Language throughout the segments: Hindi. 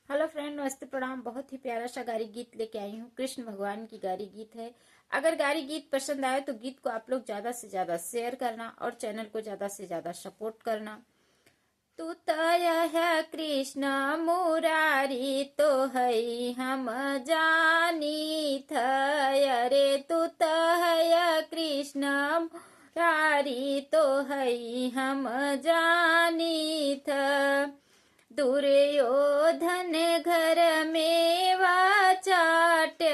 हेलो फ्रेंड, नमस्ते, प्रणाम। बहुत ही प्यारा सा गारी गीत लेके आई हूँ। कृष्ण भगवान की गारी गीत है। अगर गारी गीत पसंद आए तो गीत को आप लोग ज्यादा से ज्यादा शेयर करना और चैनल को ज्यादा से ज्यादा सपोर्ट करना। तू तय है कृष्ण मुरारी तो है हम जानी थय रे। तू तय कृष्ण मुरारी तो है हम जानी थ। दुर्योधन घर में वाचाट्य,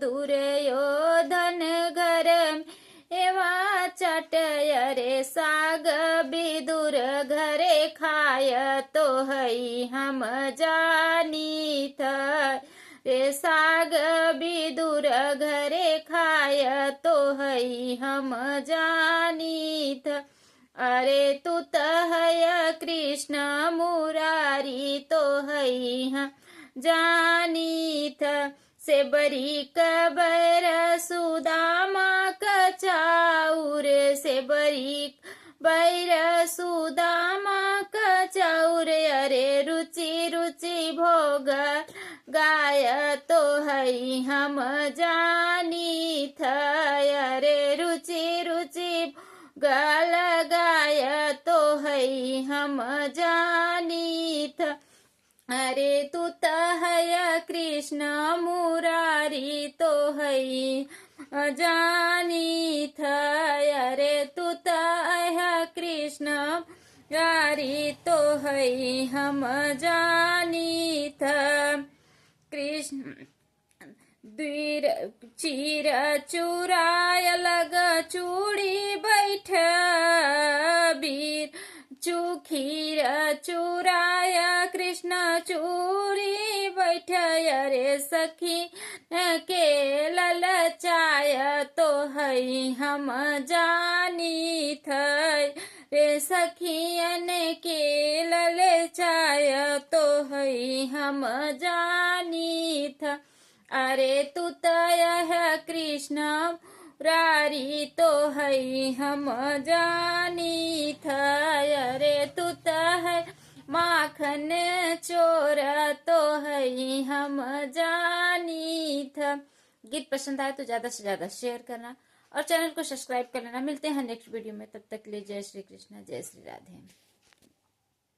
दुर्योधन घर में वाचाट्य रे। साग विदुर घरे खाय तो है हम जानी थ रे। साग विदुर घरे खाय तो है हम जानी थ। अरे तू तय कृष्ण मुरारी तो है जानी थ। से बरी कबर सुदामा कचाउर, से बरी बैर सुदामा कचाउर। अरे रुचि रुचि भोग गाय तो है हम जानी थ। अरे रुचि रुचि गल गाय तो है हम जानी थ। अरे तू तय कृष्ण मुरारी तो है जानी थ। अरे तू तय कृष्ण मुरारी तो है हम जानी थ। कृष्ण द्वीर चीर चुराय लग चूड़ी बैठ वीर चुखीर चुराय कृष्ण चूड़ी बैठ। अरे सखी के ललचाय तो है हम जानी थ रे। सखियन के ललचाय तो है हम जानी थ। अरे तू तय है कृष्ण मुरारी तो है हम जानी थ। अरे तू तय माखन चोर तो है हम जानी थ। गीत पसंद आए तो ज्यादा से ज्यादा शेयर करना और चैनल को सब्सक्राइब कर लेना। मिलते हैं नेक्स्ट वीडियो में, तब तक के लिए जय श्री कृष्ण, जय श्री राधे।